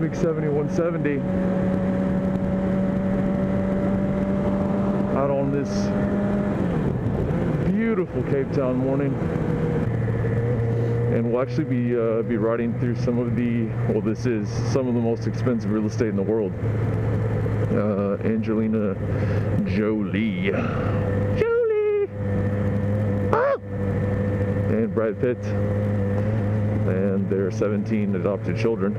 Cosmic 7170 out on this beautiful Cape Town morning, and we'll actually be riding through some of the, well, this is some of the most expensive real estate in the world. Angelina Jolie. Ah! And Brad Pitt and their 17 adopted children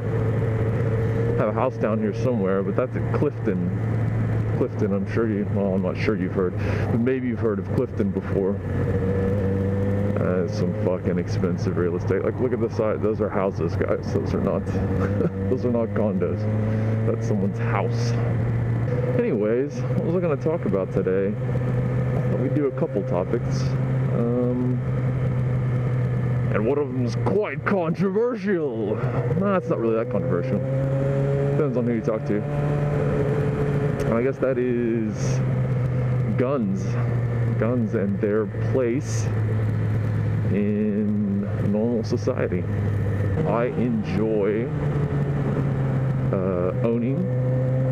have a house down here somewhere, but that's at Clifton. I'm sure I'm not sure you've heard, but maybe you've heard of Clifton before. Some fucking expensive real estate. Like, look at the side. Those are houses, guys. Those are not those are not condos. That's someone's house. Anyways, what was I going to talk about today? I thought we'd do a couple topics. And one of them is quite controversial. Nah, it's not really that controversial. Depends on who you talk to. And I guess that is guns. Guns and their place in normal society. I enjoy owning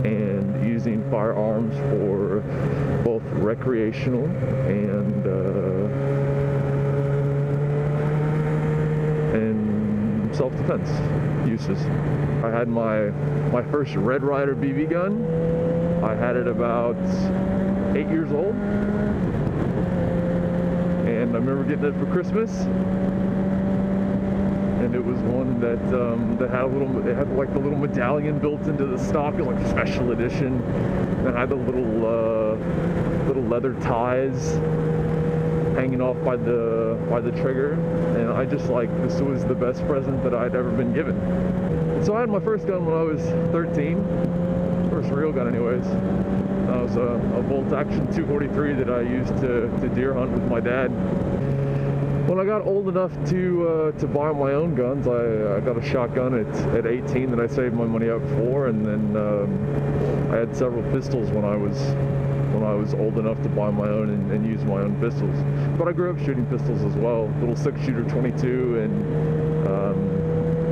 and using firearms for both recreational and self-defense uses. I had my first Red Ryder BB gun. I had it about 8 years old, and I remember getting it for Christmas. And it was one that had it had like the little medallion built into the stock, like a special edition. And had the little leather ties hanging off by the trigger. And I just, like, this was the best present that I'd ever been given. So I had my first gun when I was 13, first real gun anyways. That was a bolt action 243 that I used to deer hunt with my dad. When I got old enough to buy my own guns, I got a shotgun at 18 that I saved my money up for, and then I had several pistols when I was old enough to buy my own and use my own pistols. But I grew up shooting pistols as well, little 6-shooter 22, and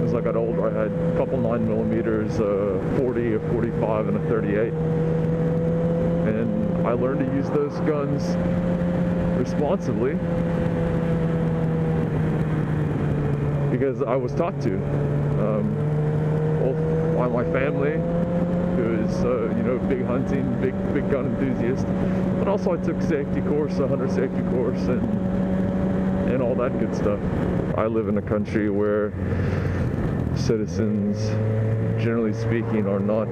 as I got older, I had a couple 9mm, a 40, a 45, and a 38. And I learned to use those guns responsibly because I was taught to, both by my family, who is big hunting, big gun enthusiast, but also I took safety course, a hunter safety course, and all that good stuff. I live in a country where citizens, generally speaking, are not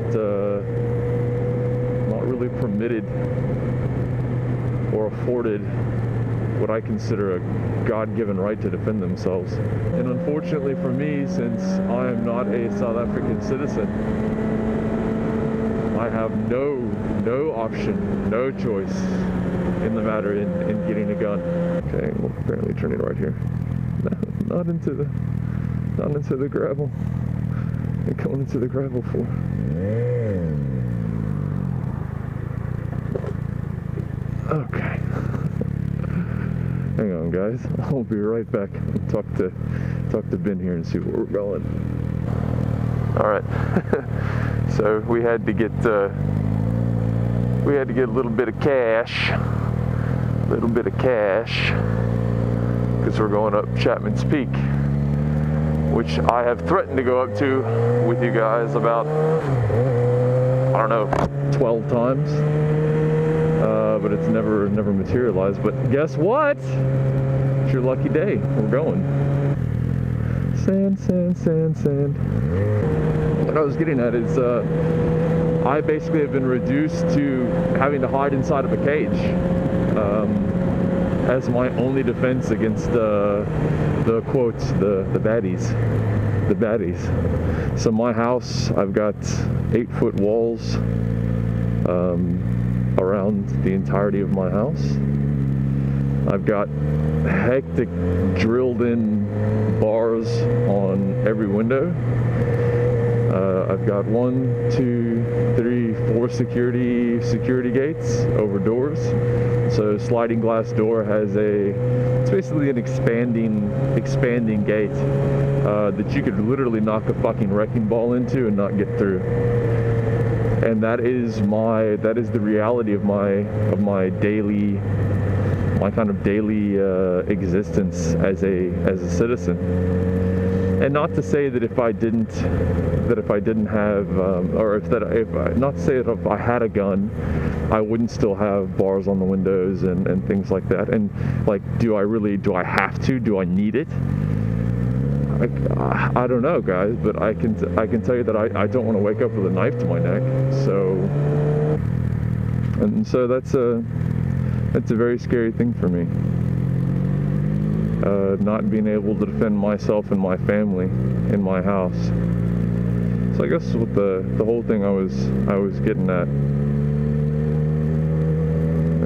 really permitted or afforded what I consider a God-given right to defend themselves. And unfortunately for me, since I am not a South African citizen, I have no option, no choice in the matter in getting a gun. Okay, we're apparently turning right here. No, not into the gravel. They're going into the gravel for. Okay. Hang on, guys. I'll be right back. Talk to Ben here and see where we're going. All right. So we had to get a little bit of cash, because we're going up Chapman's Peak, which I have threatened to go up to with you guys about, I don't know, 12 times. But it's never materialized. But guess what? It's your lucky day. We're going. Sand. What I was getting at is I basically have been reduced to having to hide inside of a cage as my only defense against the quotes, the baddies. So my house, I've got 8-foot walls around the entirety of my house. I've got hectic drilled in bars on every window. I've got 1, 2, 3, 4 security gates over doors. So sliding glass door has it's basically an expanding gate that you could literally knock a fucking wrecking ball into and not get through. And that is the reality of my kind of daily existence as a citizen. And not to say that if I didn't have, not to say that if I had a gun, I wouldn't still have bars on the windows and things like that. And like, do I have to? Do I need it? I don't know, guys, but I can tell you that I don't want to wake up with a knife to my neck. So that's a very scary thing for me. Not being able to defend myself and my family in my house. So I guess what the whole thing I was getting at,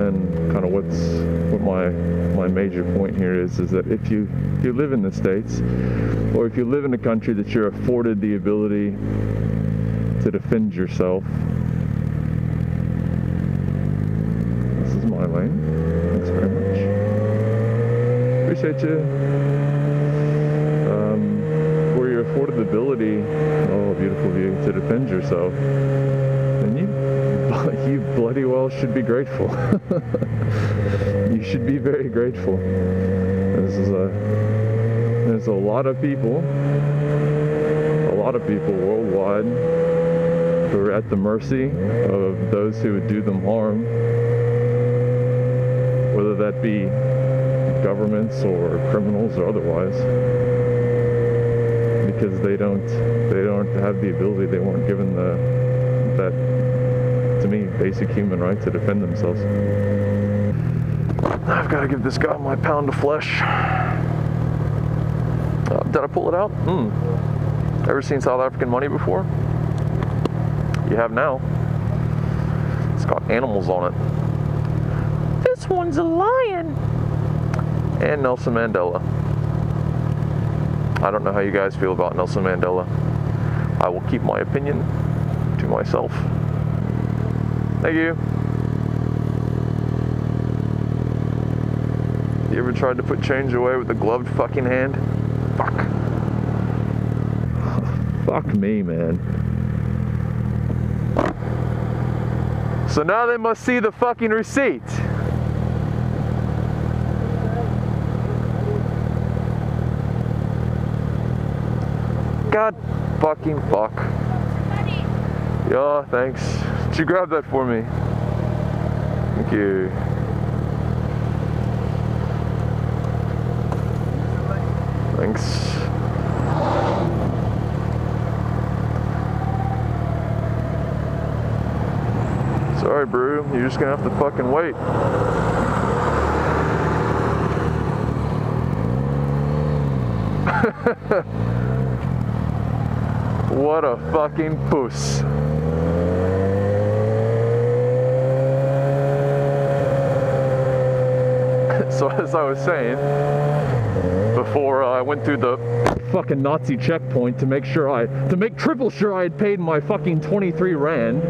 and kind of what my major point here is that if you live in the States, or if you live in a country that you're afforded the ability to defend yourself. This is my lane. Thanks very much. Appreciate you. Where you're afforded the ability, oh, beautiful view, to defend yourself, then you bloody well should be grateful. You should be very grateful. There's a lot of people worldwide who are at the mercy of those who would do them harm, whether that be governments or criminals or otherwise, because they don't have the ability, they weren't given that, to me, basic human right to defend themselves. I've got to give this guy my pound of flesh. Did I pull it out? Ever seen South African money before? You have now. It's got animals on it. This one's a lion. And Nelson Mandela. I don't know how you guys feel about Nelson Mandela. I will keep my opinion to myself. Thank you. You ever tried to put change away with a gloved fucking hand? Fuck. Fuck me, man. So now they must see the fucking receipt. God fucking fuck. Yeah, thanks. Did you grab that for me? Thank you. Thanks. Sorry, bro. You're just gonna have to fucking wait. What a fucking puss. So as I was saying, before I went through the fucking Nazi checkpoint to make triple sure I had paid my fucking 23 Rand.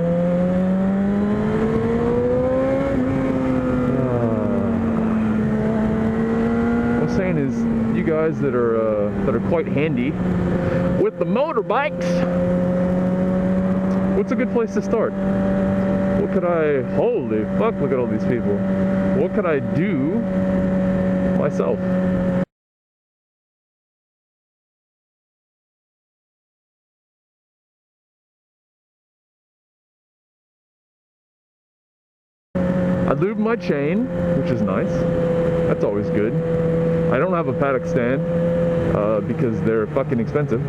What I'm saying is, you guys that are quite handy with the motorbikes, what's a good place to start? Holy fuck, look at all these people. What could I do myself? I lube my chain, which is nice. That's always good. I don't have a paddock stand because they're fucking expensive.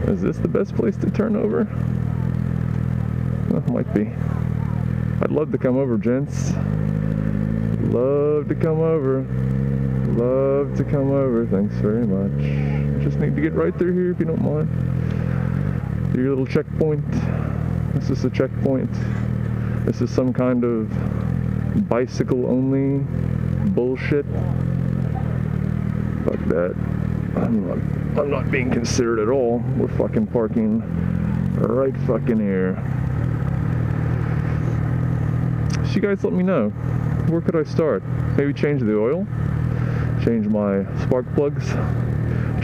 Is this the best place to turn over? Well, might be. I'd love to come over, gents. Love to come over. Love to come over. Thanks very much. Just need to get right through here if you don't mind. Do your little checkpoint. This is a checkpoint. This is some kind of bicycle only bullshit. Fuck that. I'm I'm not being considerate at all. We're fucking parking right fucking here. So you guys let me know. Where could I start? Maybe change the oil? Change my spark plugs?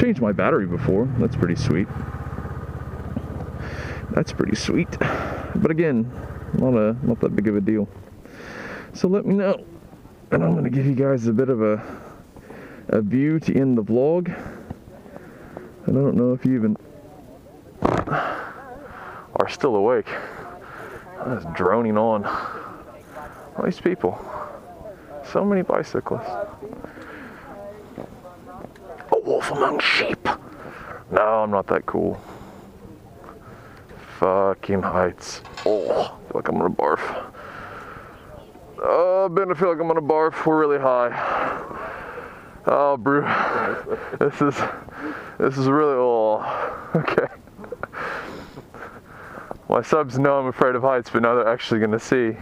Changed my battery before. That's pretty sweet. That's pretty sweet. But again, not that big of a deal. So let me know. And I'm going to give you guys a bit of a view to end the vlog. And I don't know if you even are still awake. I'm just droning on. All these people. So many bicyclists. A wolf among sheep. No, I'm not that cool. Fucking heights. Oh, I feel like I'm gonna barf. Oh, Ben, I feel like I'm gonna barf. We're really high. Oh, brew. This is really, oh, okay. My subs know I'm afraid of heights, but now they're actually gonna see.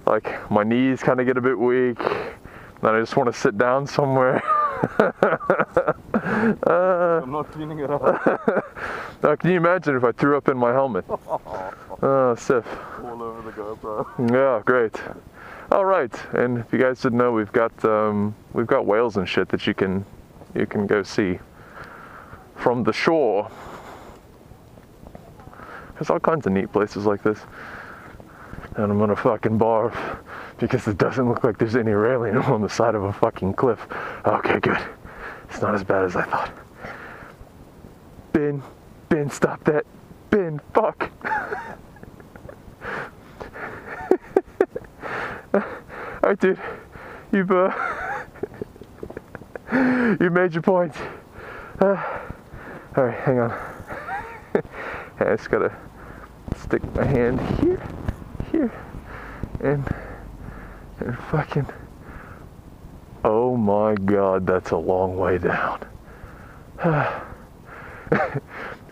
Like, my knees kind of get a bit weak. Then I just want to sit down somewhere. I'm not feeling it all. Now, can you imagine if I threw up in my helmet? Oh, stiff. All over the GoPro. Yeah, great. All right, and if you guys didn't know, we've got whales and shit that you can go see from the shore. There's all kinds of neat places like this. And I'm gonna fucking barf because it doesn't look like there's any railing on the side of a fucking cliff. Okay, good. It's not as bad as I thought. Ben, stop that. Ben, fuck. Alright, dude. You've you made your point. Alright, hang on. I just gotta stick my hand here. And fucking, oh my god, that's a long way down. Can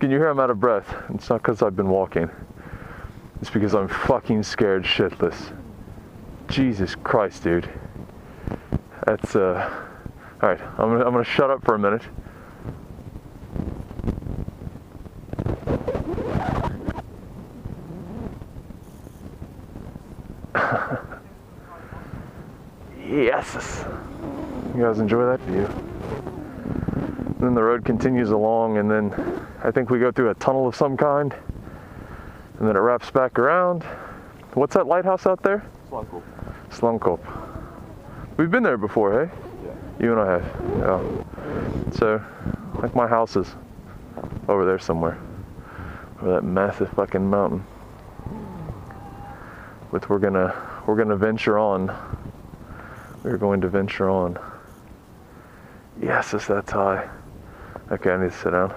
you hear I'm out of breath? It's not because I've been walking. It's because I'm fucking scared shitless. Jesus Christ, dude. That's alright, I'm gonna shut up for a minute. Yes! You guys enjoy that view. And then the road continues along, and then I think we go through a tunnel of some kind, and then it wraps back around. What's that lighthouse out there? Slunkop. We've been there before, hey? Yeah. You and I have. Yeah. So, like my house is over there somewhere. Over that massive fucking mountain. But we're gonna venture on. We're going to venture on. Yes, it's that high. Okay, I need to sit down.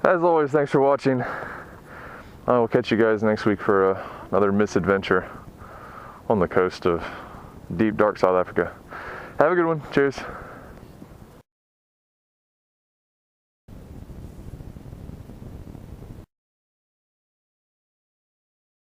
As always, thanks for watching. I will catch you guys next week for another misadventure on the coast of deep, dark South Africa. Have a good one. Cheers.